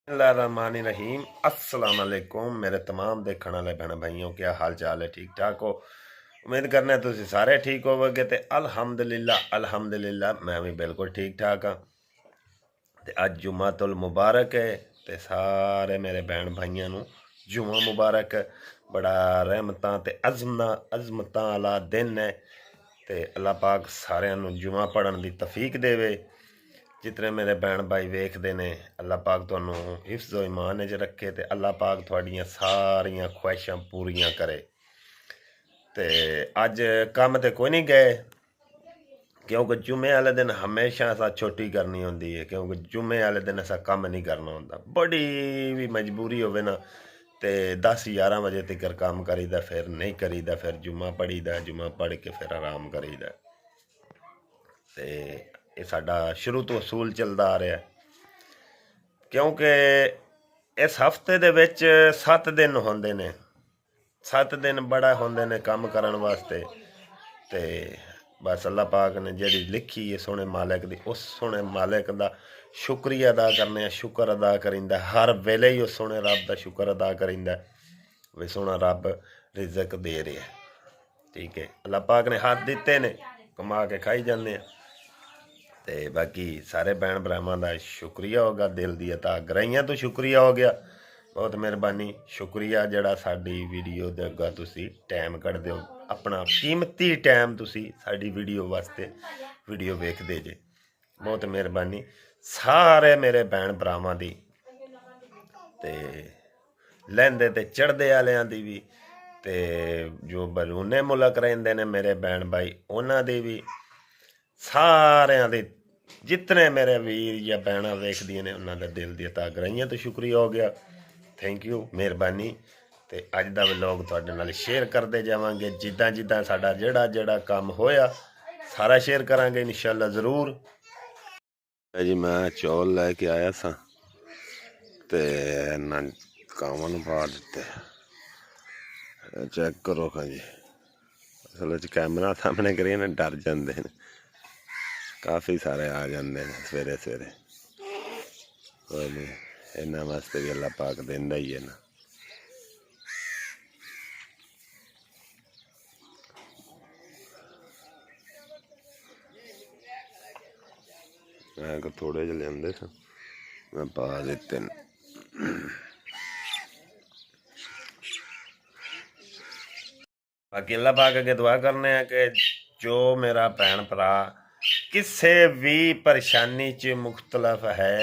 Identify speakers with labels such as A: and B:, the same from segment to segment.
A: रहीम अस्सलाम वालेकुम मेरे तमाम देखने वाले भैन भाइयों क्या हाल चाल है। ठीक ठाक हो? उम्मीद करने तुम सारे ठीक होवोगे। तो अल्हम्दुलिल्लाह मैं भी बिल्कुल ठीक ठाक हाँ। तो अज जुम्मातुल मुबारक है। तो सारे मेरे भैन भाइयों नू जुम्मा मुबारक। बड़ा रहमतां ते अजमतां वाला दिन है। तो अल्लाह पाक सारिਆਂ नू जुम्मा पढ़न की तौफीक देवे। जितने मेरे भैन भाई वेखते ने अल्लाह पाक तुहानू हिफ्ज़ो ईमान च रखे। तो अल्लाह पाक तुहाड़ियां सारियां ख्वाहिशां पूरियां करे। तो अज कम तो कोई नहीं गए क्योंकि जुम्मे वाले दिन हमेशा असा छुट्टी करनी होंदी है। क्योंकि जुम्मे वाले दिन असा कम नहीं करना होंदा। बड़ी भी मजबूरी होवे ना तो 10-11 बजे तक काम करीदा, फिर नहीं करीदा, फिर जुम्मा पढ़ीदा, जुम्मा पढ़ के फिर आराम करीदा। तो ये साडा शुरू तो असूल चलता आ रहा है। क्योंकि इस हफ्ते दे विच 7 दिन होंदे ने। 7 दिन बड़ा होंदे ने काम करन वास्ते। ते बस अल्लाह पाक ने जिहड़ी लिखी है सोने मालिक दी, उस सोने मालिक दा शुक्रिया अदा करने, शुक्र अदा करिंदा। हर वेले ही उस सोने रब दा शुक्र अदा करिंदा वे सोना रब रिजक दे रहा है। ठीक है, अल्लाह पाक ने हाथ दिते ने, कमा के खाई जाने। तो बाकी सारे भैन भरावां दा शुक्रिया होगा, दिल दी अता गराइयां तो शुक्रिया हो गया। बहुत मेहरबानी, शुक्रिया जड़ा साडी वीडियो दे अग्गा तुसी टाइम कढदे हो, अपना कीमती टाइम तुसी साडी वीडियो वास्ते वीडियो वेखदे जे। बहुत मेहरबानी सारे मेरे भैन भरावां दी, ते लैंदे ते चढ़दे आलियां दी भी, ते जो बलूने मुल्क रहिंदे ने मेरे भैन भाई उन्हां दी भी, सारियां दी जितने मेरे वीर या भैन वेखदियां ने उन्हां दा दिल दी अता गराइयां तो शुक्रिया हो गया। थैंक यू, मेहरबानी। तो अज का व्लॉग तुहाडे नाल शेयर करते जावांगे। जिद्दां जिद्दां साडा जेड़ा काम होया सारा शेयर करांगे इंशाअल्लाह ज़रूर। जी मैं चौल लैके आया सा ते ना कावां नूं पा दिते। चेक करो खां जी, असल कैमरा सामने करिए ना डर जाते हैं, काफ़ी सारे आ जाते हैं सवेरे सवेरे। कोई नहीं, इन्हां वास्ते भी अल्लाह पाक देंदा ही है ना। मैं थोड़े जे लियाते थे, मैं पा दिते। बाकी अल्लाह पाक अगे दुआ करने हैं कि जो मेरा भैन भरा किसी भी परेशानी च मुख्तलफ है,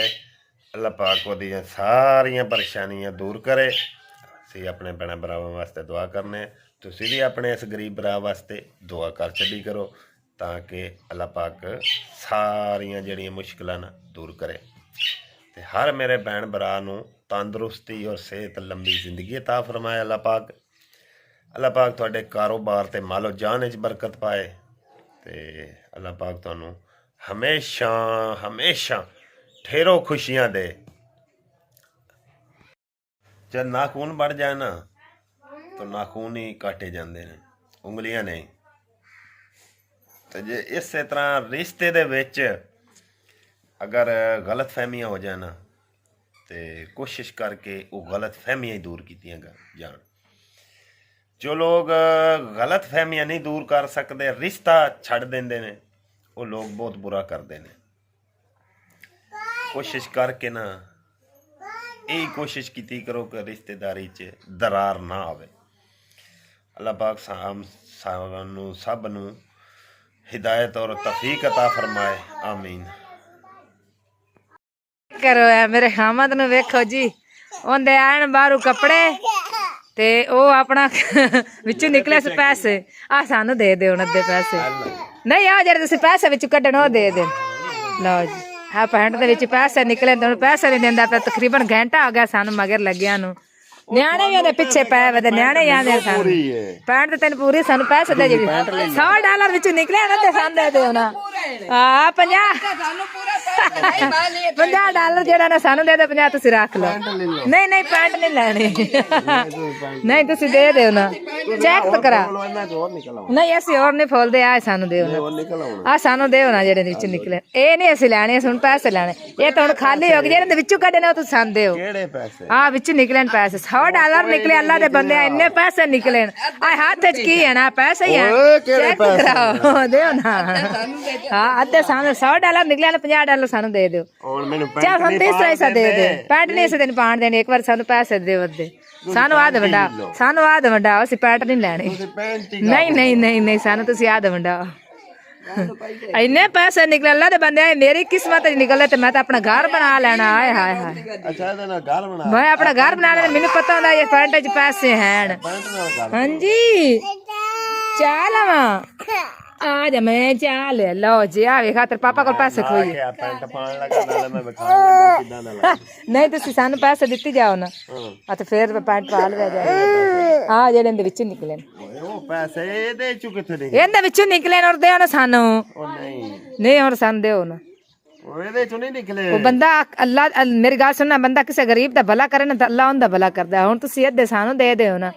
A: अल्लाह पाक वो सारियां परेशानियां दूर करे। असीं अपने भैन भरावां वास्ते दुआ करने, तुसीं भी अपने इस गरीब भरा वास्ते दुआ कर छड़ी करो ताकि अल्लाह पाक सारियां जिहड़ियां मुश्किलां ना दूर करे। ते हर मेरे भैन भरा नूं तंदुरुस्ती और सेहत लंबी जिंदगी अता फरमाए अल्लाह पाक। अल्लाह पाक तुहाडे कारोबार ते मालो जान च बरकत पाए। ते अल्लाह पाक तुहानू हमेशा हमेशा ठेरो खुशियां दे। जब नाखून बढ़ जाए ना तो नाखून ही काटे जाते हैं, उंगलियां नहीं। तो जे इस तरह रिश्ते दे विच अगर गलत फहमियां हो जाए ना तो कोशिश करके वो गलत फहमियां ही दूर कीतियां जान। जो लोग गलत फहमियां नहीं दूर कर सकते, रिश्ता छड़ देंदे ने, वो लोग बहुत बुरा करते हैं। कोशिश करके ना यही कोशिश की करो कि रिश्तेदारी च दरार ना आवे। अल्लाह पाक सानू सब नू हिदायत और तौफीक अता फरमाए, आमीन।
B: करो मेरे खामद नू वेखो जी, ओंदे आन बाहरों कपड़े ते ओ अपना विचों निकले से पैसे आ सानू दे दे अद्धे पैसे। नहीं आ जेह्ड़े तुसीं पैसे विचों कड्ढण ओ दे दे। लो जी आ पैंट दे विच पैसे निकले ते पैसे नहीं दिंदा पे। तकरीबन घंटा हो गया सानू मगर लग्या नू। न्याणे भी ओदे पिछे पै वे, न्याणे ही आंदे सानू पैंट ते तेन पूरी सानू पैसे दे। $100 विचों निकले ना ते सानू दे दे ना। हां 50 $50 ਜਿਹੜਾ ਨਾ ਸਾਨੂੰ ਦੇ ਦੇ 50 ਤੁਸੀਂ ਰੱਖ ਲਓ। ਨਹੀਂ ਨਹੀਂ ਪੈਂਟ ਨਹੀਂ ਲੈਣੀ ਨਹੀਂ ਤੁਸੀਂ ਦੇ ਦਿਓ ਨਾ ਚੈੱਕ ਤਾਂ ਕਰਾ ਨਹੀਂ ਅਸੀਂ ਹੋਰ ਨਹੀਂ ਫੋਲਦੇ ਆ ਸਾਨੂੰ ਦਿਓ ਨਾ ਆ ਸਾਨੂੰ ਦਿਓ ਨਾ ਜਿਹੜੇ ਵਿੱਚ ਨਿਕਲੇ ਇਹ ਨਹੀਂ ਅਸੀਂ ਲੈਣੇ ਅਸੀਂ ਹੁਣ ਪੈਸੇ ਲੈਣੇ ਇਹ ਤਾਂ ਹੁਣ ਖਾਲੀ ਹੋ ਗਏ ਜਿਹੜੇ ਦੇ ਵਿੱਚੋਂ ਕੱਢੇ ਨੇ ਉਹ ਤੁਸੀਂ ਸਾਨੂੰ ਦਿਓ
A: ਕਿਹੜੇ ਪੈਸੇ
B: ਆ ਵਿੱਚ ਨਿਕਲਣ ਪੈਸੇ $100 ਨਿਕਲੇ ਅੱਲਾ ਦੇ ਬੰਦੇ ਇੰਨੇ ਪੈਸੇ ਨਿਕਲੇ ਆ ਹੱਥ 'ਚ ਕੀ ਹੈ ਨਾ ਪੈਸੇ ਹੀ ਆ ਚੈੱਕ ਕਰਾਓ ਦਿਓ ਨਾ ਹਾਂ ਅੱਧੇ ਸਾਨੂੰ $100 ਨਿਕਲਿਆ ਨਾ $50 ਸਾਨੂੰ ਦੇ ਦਿਓ
A: ਹੁਣ ਮੈਨੂੰ
B: ਚੱਲ ਹੁਣ 30 ਪੈਸਾ ਦੇ ਦੇ ਪੈਂਟ ਨਹੀਂ ਅਸੀਂ ਤੈਨੂੰ ਪਾਣ ਦੇਣੀ ਇੱਕ ਵਾਰ ਸਾਨੂੰ ਪੈਸੇ ਦਿਓ ਅੱਧੇ ਸਾਨੂੰ ਆਦ ਵੰਡਾ ਅਸੀਂ ਪੈਂਟ ਨਹੀਂ ਲੈਣੀ ਨਹੀਂ ਨਹੀਂ ਨਹੀਂ ਨਹੀਂ ਸਾਨੂੰ ਤੁਸੀਂ ਆਦ ਵੰਡਾ ਇੰਨੇ ਪੈਸੇ ਨਿਕਲੇ ਅੱਲਾ ਦੇ ਬੰਦੇ ਮੇਰੀ ਕਿਸਮਤ ਚ ਨਿਕਲੇ ਤੇ ਮੈਂ ਤਾਂ ਆਪਣਾ ਘਰ ਬਣਾ ਲੈਣਾ ਹਾਏ ਹਾਏ ਹਾਏ
A: ਅੱਛਾ ਇਹਦੇ ਨਾਲ ਘਰ ਬਣਾ
B: ਮੈਂ ਆਪਣਾ ਘਰ ਬਣਾ ਲੈਣਾ ਮੈਨੂੰ ਪਤਾ ਹੁੰਦਾ ਇਹ ਪੈਂਟ ਚ ਪੈਸੇ ਹਨ ਹਾਂਜੀ ਚਾਹ ਲਵਾਂ ਆ ਜਾ ਮੈਂ ਚਾਹ ਲੈ ਲਓ ਜੀ ਆ ਵੇਖਾ ਤੇਰੇ ਪਾਪਾ ਕੋਲ ਪੈਸੇ ਖੋਈ
A: ਪੈਂਟ ਪਾਣ ਲੱਗਾ ਨਾਲੇ ਮੈਂ ਵਿਖਾਉਂਗਾ ਕਿਦਾਂ ਦਾ ਲੱਗਾ
B: ਨਹੀਂ ਤੁਸੀਂ ਸਾਨੂੰ ਪੈਸੇ ਦਿੱਤੀ ਜਾਓ ਨਾ ਆ ਤੇ ਫੇਰ ਪੈਂਟ ਪਾ ਲਵੇ ਜਾਏ ਆ ਜਿਹੜੇ ਇਹਦੇ ਵਿੱਚ ਨਿਕਲੇ
A: ਉਹ ਪੈਸੇ ਇਹਦੇ ਚੋਂ ਕਿੱਥੇ ਨਿਕਲੇ
B: ਇਹਦੇ ਵਿੱਚੋਂ ਨਿਕਲੇ ਨੇ ਔਰ ਦਿਓ ਨਾ ਸਾਨੂੰ
A: ਉਹ
B: ਨਹੀਂ ਹੁਣ ਸਾਨੂੰ ਦਿਓ ਨਾ
A: ਉਹ ਇਹਦੇ ਚੋਂ ਨਹੀਂ ਨਿਕਲੇ
B: ਉਹ ਬੰਦਾ ਅੱਲਾ ਮੇਰੀ ਗੱਲ ਸੁਣਨਾ ਬੰਦਾ ਕਿਸੇ ਗਰੀਬ ਦਾ ਭਲਾ ਕਰੇ ਨਾ ਤਾਂ ਅੱਲਾ ਉਹਦਾ ਭਲਾ ਕਰਦਾ ਹੁਣ ਤੁਸੀਂ ਅੱਧੇ ਸਾਨੂੰ ਦੇ ਦਿਓ ਨਾ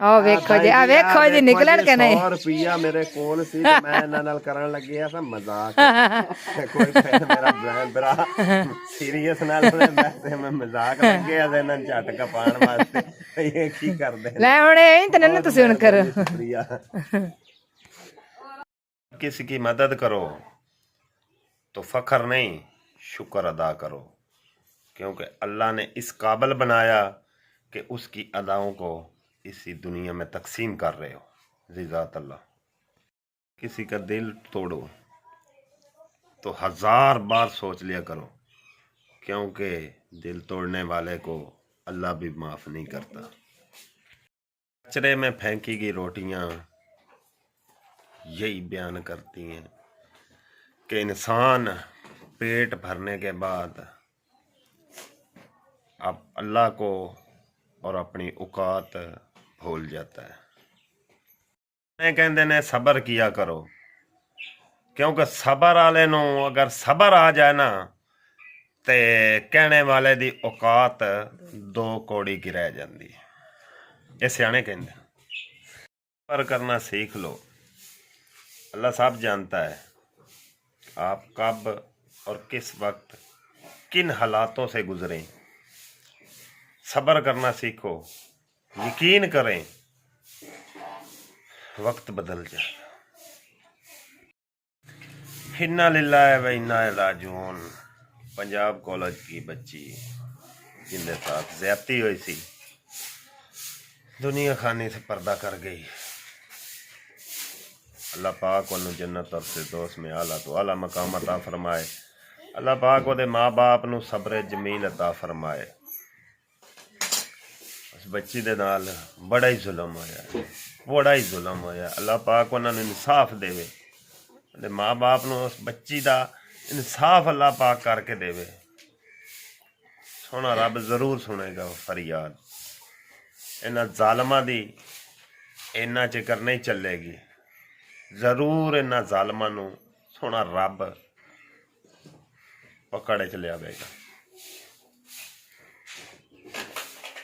B: ਆ ਵੇਖੋ ਜੀ ਆ ਵੇਖੋ ਜੀ ਨਿਕਲਣ ਕਿ ਨਹੀਂ
A: 100 ਰੁਪਿਆ ਮੇਰੇ ਕੋਲ ਸੀ ਤੇ ਮੈਂ ਇਹਨਾਂ ਨਾਲ ਕਰਨ ਲੱਗਿਆ ਸਾ ਮਜ਼ਾਕ ਕੋਈ ਮੇਰਾ ਬਰਾ ਸੀਰੀਅਸ ਨਾਲ ਮੈਂ ਮਜ਼ਾਕ ਲੱਗਿਆ ਤੇ ਇਹਨਾਂ ਝਟ ਕਪਾਣ ਵਾਸਤੇ ਇਹ ਕੀ ਕਰਦੇ
B: ਲੈ ਹੁਣ ਇਹ ਤਾਂ ਨਾ ਤੁਸੀਂ ਹੁਣ ਕਰੋ
A: किसी की मदद करो तो फख्र नहीं शुक्र अदा करो क्योंकि अल्लाह ने इस काबिल बनाया कि उसकी अदाओं को इसी दुनिया में तकसीम कर रहे हो ज़िज़ात अल्लाह किसी का दिल तोड़ो तो 1000 बार सोच लिया करो क्योंकि दिल तोड़ने वाले को अल्लाह भी माफ़ नहीं करता कचरे में फेंकी गई रोटियां यही बयान करती हैं कि इंसान पेट भरने के बाद अब अल्लाह को और अपनी औकात भूल जाता है कहते ने सबर किया करो क्योंकि सबर वाले नूं अगर सबर आ जाए ना ते कहने वाले दी औकात 2 कौड़ी की रह जाती है ये सियाने कहते सबर करना सीख लो अल्लाह साहब जानता है आप कब और किस वक्त किन हालातों से गुजरें सब्र करना सीखो यकीन करें वक्त बदल जाए इन्ना लिल्लाहि व इन्ना इलैहि राजिऊन पंजाब कॉलेज की बच्ची जिनके साथ ज्यादती हुई सी दुनिया खानी से पर्दा कर गई अल्लाह पाक उन्होंने जन्नत और फिरदौस में आला तो आला मकाम अता फरमाए अल्लाह पाक उहदे माँ बाप नूं सब्र जमील अता फरमाए उस बच्ची दे नाल बड़ा ही जुल्म होया अल्लाह पाक उन्होंने इंसाफ देवे उहदे माँ बाप नूं उस बच्ची दा इंसाफ अल्लाह पाक करके देवे सोना रब जरूर सुनेगा फरियाद इन्हां जालमां दी इन्ना चिकर नहीं चलेगी जरूर इन्हां जालमां नूं सोना रब पकड़े च लियावेगा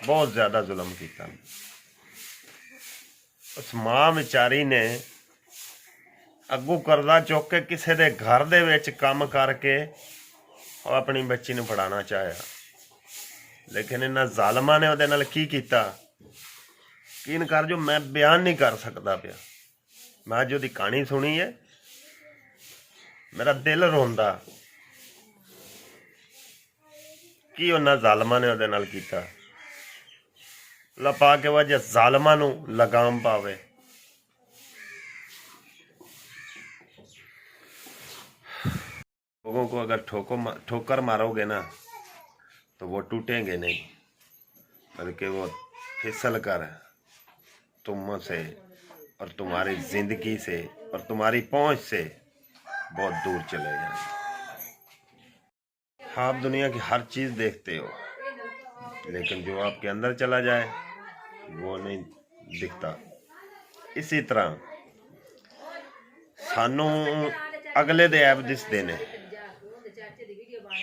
A: बहुत ज्यादा जुल्म किया उस मां विचारी ने अगू करदा चुक के किसी दे घर दे विच काम करके और अपनी बच्ची नूं पढ़ाना चाहया लेकिन इन्हां जालमां ने उहदे नाल की कीता की इनकार जो मैं बयान नहीं कर सकता पिया मैं जो दी कहानी सुनी है मेरा दिल रोंदा की उन्हां जालमां ने उहदे नाल कीता अल्लाह पाक के वजह जालमां नूं लगाम पावे लोगों को अगर ठोकर मारोगे ना तो वो टूटेंगे नहीं बल्कि वो फिसल कर तुम से और तुम्हारी ज़िंदगी से और तुम्हारी पहुंच से बहुत दूर चले जाए आप दुनिया की हर चीज़ देखते हो लेकिन जो आपके अंदर चला जाए वो नहीं दिखता इसी तरह सानू अगले दे ऐब दिसदे ने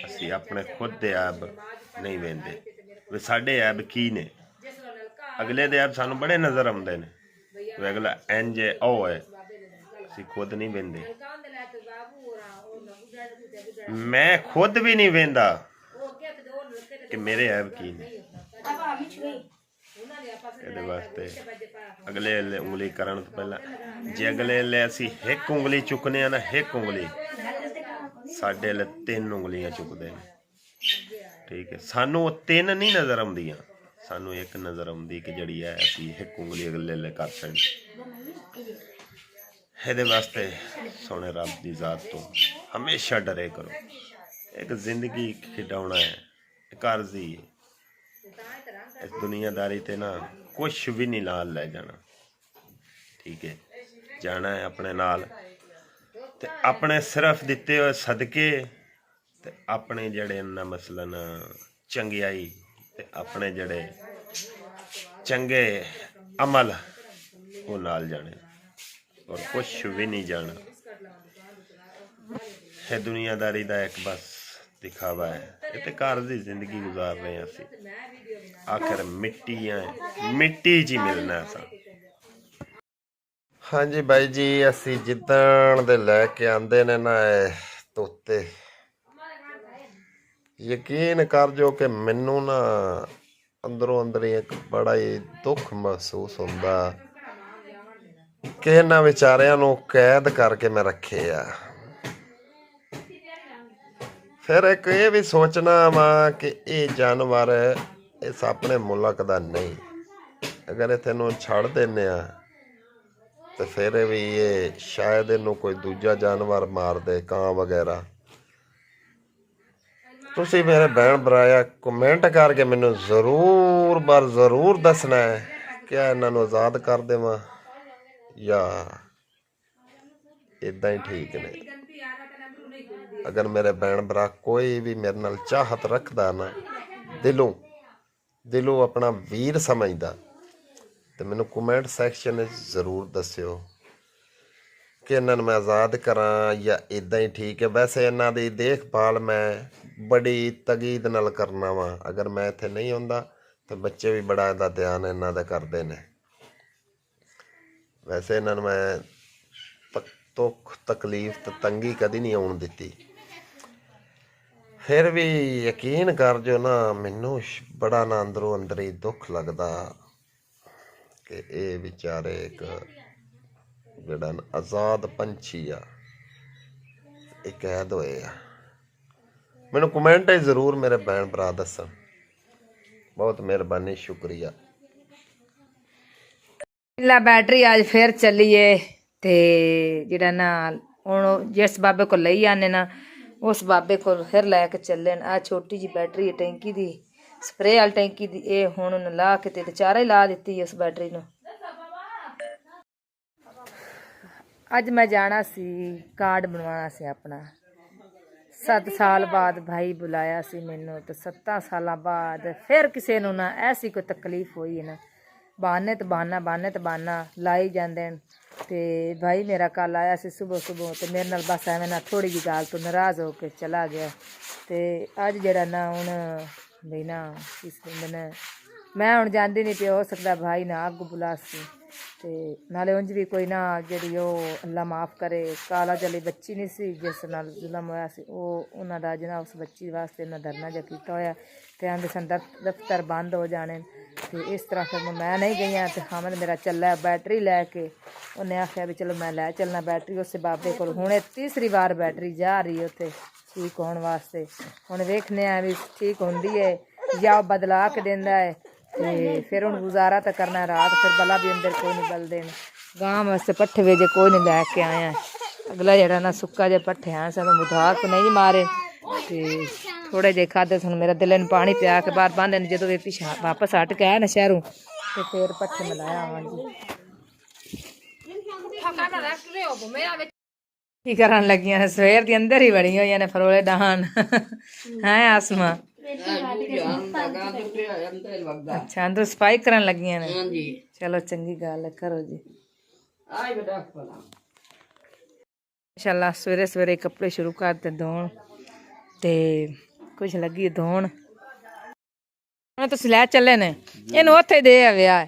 A: ਅਸੀਂ ਆਪਣੇ ਖੁਦ ਦੇ ਐਬ ਨਹੀਂ ਵੇਂਦੇ ਵੀ ਸਾਡੇ ਐਬ ਕੀ ਨੇ। ਅਗਲੇ ਦੇ ਐਬ ਸਾਨੂੰ ਬੜੇ ਨਜ਼ਰ ਆਉਂਦੇ ਨੇ ਵੀ ਅਗਲਾ ਇੰਜ ਹੈ ਉਹ ਹੈ, ਅਸੀਂ ਖੁਦ ਨਹੀਂ ਵੇਂਦੇ। ਮੈਂ ਖੁਦ ਵੀ ਨਹੀਂ ਵੇਂਦਾ ਕਿ ਮੇਰੇ ਐਬ ਕੀ ਨੇ। ਇਹਦੇ ਵਾਸਤੇ ਅਗਲੇ ਵੇਲੇ ਉਂਗਲੀ ਕਰਨ ਤੋਂ ਪਹਿਲਾਂ ਜੇ ਅਗਲੇ ਵੇਲੇ ਅਸੀਂ ਇੱਕ ਉਂਗਲੀ ਚੁੱਕਨੇ ਆ ਨਾ, ਇੱਕ ਉਂਗਲੀ ਸਾਡੇ ਲਈ 3 ਉਂਗਲੀਆਂ ਚੁੱਕਦੇ ਨੇ। ਠੀਕ ਹੈ, ਸਾਨੂੰ ਉਹ 3 ਨਹੀਂ ਨਜ਼ਰ ਆਉਂਦੀਆਂ, ਸਾਨੂੰ ਇੱਕ ਨਜ਼ਰ ਆਉਂਦੀ ਕਿ ਜਿਹੜੀ ਹੈ ਅਸੀਂ ਇੱਕ ਉਂਗਲੀ ਅਗਲੇ ਵੇਲੇ ਕਰ ਸਕਦੇ। ਇਹਦੇ ਵਾਸਤੇ ਸੋਹਣੇ ਰੱਬ ਦੀ ਜ਼ਾਤ ਤੋਂ ਹਮੇਸ਼ਾ ਡਰੇ ਕਰੋ। ਇੱਕ ਜ਼ਿੰਦਗੀ ਖਿਡਾਉਣਾ ਹੈ, ਇੱਕ ਅਰਜ਼ੀ ਹੈ। ਇਸ ਦੁਨੀਆਦਾਰੀ ਤੇ ਨਾ ਕੁਛ ਵੀ ਨਹੀਂ ਨਾਲ ਲੈ ਜਾਣਾ। ਠੀਕ ਹੈ, ਜਾਣਾ ਹੈ ਆਪਣੇ ਨਾਲ ਤੇ ਆਪਣੇ ਸਿਰਫ ਦਿੱਤੇ ਹੋਏ ਸਦਕੇ ਤੇ ਆਪਣੇ ਜਿਹੜੇ ਨਾ ਮਸਲਨ ਚੰਗਿਆਈ ਤੇ ਆਪਣੇ ਜਿਹੜੇ ਚੰਗੇ ਅਮਲ ਉਹ ਨਾਲ ਜਾਣੇ, ਔਰ ਕੁਛ ਵੀ ਨਹੀਂ ਜਾਣਾ। ਇਹ ਦੁਨੀਆਦਾਰੀ ਦਾ ਇੱਕ ਬਸ ਦਿਖਾਵਾ ਹੈ। ਇਹ ਤੇ ਘਰ ਦੀ ਜ਼ਿੰਦਗੀ ਗੁਜ਼ਾਰ ਰਹੇ ਹਾਂ ਅਸੀਂ, ਆਖਰ ਮਿੱਟੀ ਹੈ, ਮਿੱਟੀ 'ਚ ਹੀ ਮਿਲਣਾ ਸਾਂ। ਹਾਂਜੀ ਬਾਈ ਜੀ, ਅਸੀਂ ਜਿੱਦਣ ਦੇ ਲੈ ਕੇ ਆਂਦੇ ਨੇ ਨਾ ਇਹ ਤੋਤੇ, ਯਕੀਨ ਕਰ ਜੋ ਕਿ ਮੈਨੂੰ ਨਾ ਅੰਦਰੋਂ ਅੰਦਰ ਹੀ ਇੱਕ ਬੜਾ ਹੀ ਦੁੱਖ ਮਹਿਸੂਸ ਹੁੰਦਾ ਕਿ ਇਹਨਾਂ ਵਿਚਾਰਿਆਂ ਨੂੰ ਕੈਦ ਕਰਕੇ ਮੈਂ ਰੱਖੇ ਆ। ਫਿਰ ਇੱਕ ਇਹ ਵੀ ਸੋਚਣਾ ਵਾ ਕਿ ਇਹ ਜਾਨਵਰ ਇਸ ਆਪਣੇ ਮੁਲਕ ਦਾ ਨਹੀਂ। ਅਗਰ ਇਹ ਤੈਨੂੰ ਛੱਡ ਦਿੰਦੇ ਆ ਤੇ ਫਿਰ ਵੀ ਇਹ ਸ਼ਾਇਦ ਇਹਨੂੰ ਕੋਈ ਦੂਜਾ ਜਾਨਵਰ ਮਾਰ ਦੇ, ਕਾਂ ਵਗੈਰਾ। ਤੁਸੀਂ ਮੇਰੇ ਭੈਣ ਭਰਾਇਆ ਕਮੈਂਟ ਕਰਕੇ ਮੈਨੂੰ ਜ਼ਰੂਰ ਦੱਸਣਾ ਹੈ ਕਿ ਇਹਨਾਂ ਨੂੰ ਆਜ਼ਾਦ ਕਰ ਦੇਵਾਂ ਜਾਂ ਇੱਦਾਂ ਹੀ ਠੀਕ ਨੇ। ਅਗਰ ਮੇਰੇ ਭੈਣ ਭਰਾ ਕੋਈ ਵੀ ਮੇਰੇ ਨਾਲ ਚਾਹਤ ਰੱਖਦਾ ਨਾ, ਦਿਲੋਂ ਆਪਣਾ ਵੀਰ ਸਮਝਦਾ, ਤੇ ਮੈਨੂੰ ਕਮੈਂਟ ਸੈਕਸ਼ਨ ਵਿੱਚ ਜ਼ਰੂਰ ਦੱਸਿਓ ਕਿ ਇਹਨਾਂ ਨੂੰ ਮੈਂ ਆਜ਼ਾਦ ਕਰਾਂ ਜਾਂ ਇੱਦਾਂ ਹੀ ਠੀਕ ਹੈ। ਵੈਸੇ ਇਹਨਾਂ ਦੀ ਦੇਖਭਾਲ ਮੈਂ ਬੜੀ ਤਗੀਦ ਨਾਲ ਕਰਨਾ ਵਾ। ਅਗਰ ਮੈਂ ਇੱਥੇ ਨਹੀਂ ਹੁੰਦਾ ਤਾਂ ਬੱਚੇ ਵੀ ਬੜਾ ਇਹਦਾ ਧਿਆਨ ਇਹਨਾਂ ਦਾ ਕਰਦੇ ਨੇ। ਵੈਸੇ ਇਹਨਾਂ ਨੂੰ ਮੈਂ ਦੁੱਖ ਤਕਲੀਫ ਤੇ ਤੰਗੀ ਕਦੀ ਨਹੀਂ ਆਉਣ ਦਿੱਤੀ। ਫਿਰ ਵੀ ਯਕੀਨ ਕਰ ਜੋ ਨਾ, ਮੈਨੂੰ ਬੜਾ ਨਾ ਅੰਦਰੋਂ ਅੰਦਰ ਹੀ ਦੁੱਖ ਲੱਗਦਾ ਕਿ ਇਹ ਵਿਚਾਰੇ ਇੱਕ ਜਿਹੜਾ ਆਜ਼ਾਦ ਪੰਛੀ ਆ, ਇਹ ਕੈਦ ਹੋਏ ਆ। ਮੈਨੂੰ ਕਮੈਂਟ ਜ਼ਰੂਰ ਮੇਰੇ ਭੈਣ ਭਰਾ ਦੱਸਣ। ਬਹੁਤ ਮਿਹਰਬਾਨੀ, ਸ਼ੁਕਰੀਆ।
B: ਲਾ बैटरी आज फिर चलीए ते जेड़ा ना हुण जिस बाबे को लई आने ना उस बाबे को फिर लैके चले। आ छोटी जी बैटरी है टैंकी दी, स्प्रे वाली टैंकी दी। ये हुण ला के ते चारा ही ला दित्ती उस बैटरी नूं। अज मैं जाना सी कार्ड बनवाना सी अपना। 7 साल बाद भाई बुलाया सी मैनू, तो 7 साल बाद फिर किसी नूं ना ऐसी कोई तकलीफ हुई है ना, बहाने तो बहाना लाई जाते हैं। तो भाई मेरा कल आया से सुबह तो मेरे नाल बस एवं ना थोड़ी जी गाल तो नाराज़ होकर चला गया। तो अज जरा ना हूँ भी ना इस ने मैं हूँ जाती नहीं पे, हो सकता भाई ना अग बुला सी। तो नाले उंज भी कोई ना जी अल्लाह माफ़ करे काला जली बच्ची नहीं सी जिस नाल जुलम होया सी, उन्हां दा जना उस बच्ची वास्ते इन्ना धरना जा कीता होया। ते आंदे सन दफ्तर बंद हो जाने। तो इस तरह फिर मैं नहीं गई। तो हामद मेरा चला बैटरी लैके, उन्हें आख्या भी चलो मैं लै चलना बैटरी उस बाबे को। हुण तीसरी बार बैटरी जा रही है उत्थे ठीक होने वास्ते। हुण वेखने भी ठीक होंदी है या बदला के देंदा है। तो फिर हुण गुजारा तो करना रात, फिर बला भी अंदर कोई नहीं बल देन। गां वास्ते पट्ठे वेजे कोई नहीं लैके आया। अगला जरा ना सुक्का जे पट्ठे हैं सानू मुधाक नहीं मारे। तो थोड़े जे खाधे सन, मेरा दिल ने पानी पिया के बाहर बांधे जो वे पिछा वापस हट के आया ना शहरों, तो फिर पट्ठे मिलाया। हाँ जी की करन लगियां सवेर दी अंदर ही बड़ी हुई ने फरोले डाहन है आसमा। अच्छा अंदर सफाई करन लगियां ने। चलो चंगी गल है, करो जी। इंशाल्लाह सवेरे सवेरे कपड़े शुरू करते धोन। ਤੇ ਕੁਝ ਲੱਗੀ ਧੋਣ। ਹੁਣ ਤੁਸੀਂ ਲੈ ਚੱਲੇ ਨੇ, ਇਹਨੂੰ ਉੱਥੇ ਦੇ ਆ ਵਿਆਹ,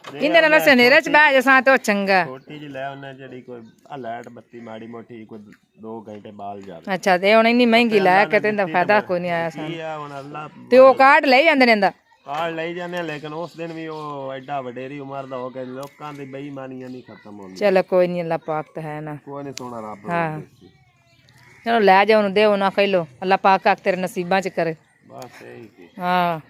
B: ਇਹਦੇ ਨਾਲ ਅਸੀਂ ਹਨੇਰੇ ਚ ਬਹਿ ਜਾਸਾਂ ਤੇ ਉਹ ਚੰਗਾ।
A: ਛੋਟੀ ਜਿਹੀ ਲੈ ਉਹਨੇ ਜਿਹੜੀ ਕੋਈ ਆ ਲਾਈਟ ਬੱਤੀ ਮਾੜੀ ਮੋਟੀ ਕੋਈ 2 ਘੰਟੇ ਬਾਲ ਜਾਵੇ।
B: ਅੱਛਾ, ਤੇ ਹੁਣ ਇੰਨੀ ਮਹਿੰਗੀ ਲੈ ਕੇ ਤੇ ਇਹਦਾ ਫਾਇਦਾ ਕੋਈ ਨਹੀਂ ਆਇਆ
A: ਕੀ
B: ਸਾਨੂੰ।
A: ਆ ਹੁਣ ਅੱਲਾ
B: ਤੇ ਉਹ ਕਾਰਡ ਲੈ ਜਾਂਦੇ ਨੇ ਇਹਦਾ।
A: ਕਾਰਡ ਲਈ ਜਾਂਦੇ ਆ, ਲੇਕਿਨ ਉਸ ਦਿਨ ਵੀ ਉਹ ਐਡਾ ਵਡੇਰੀ ਉਮਰ ਦਾ ਹੋ ਕੇ ਲੋਕਾਂ ਦੀ ਬੇਈਮਾਨੀਆਂ ਨਹੀਂ ਖਤਮ ਹੋਣੀ।
B: ਚਲੋ ਕੋਈ ਨਹੀਂ, ਅੱਲਾ ਪਾਕ ਤਾਂ ਹੈ ਨਾ।
A: ਕੋਈ ਨਹੀਂ ਸੋਹਣਾ ਰੱਬ
B: ਹਾਂ ਚਲੋ ਲੈ ਜਾਓ, ਉਹਨੂੰ ਦਿਓ ਨਾ, ਕਹਿ ਲੋ ਅੱਲਾ ਪਾਕ ਆਖ ਤੇਰੇ ਨਸੀਬਾਂ ਚ ਕਰੇ।
A: ਬਸ ਇਹੀ ਕੀ।
B: ਹਾਂ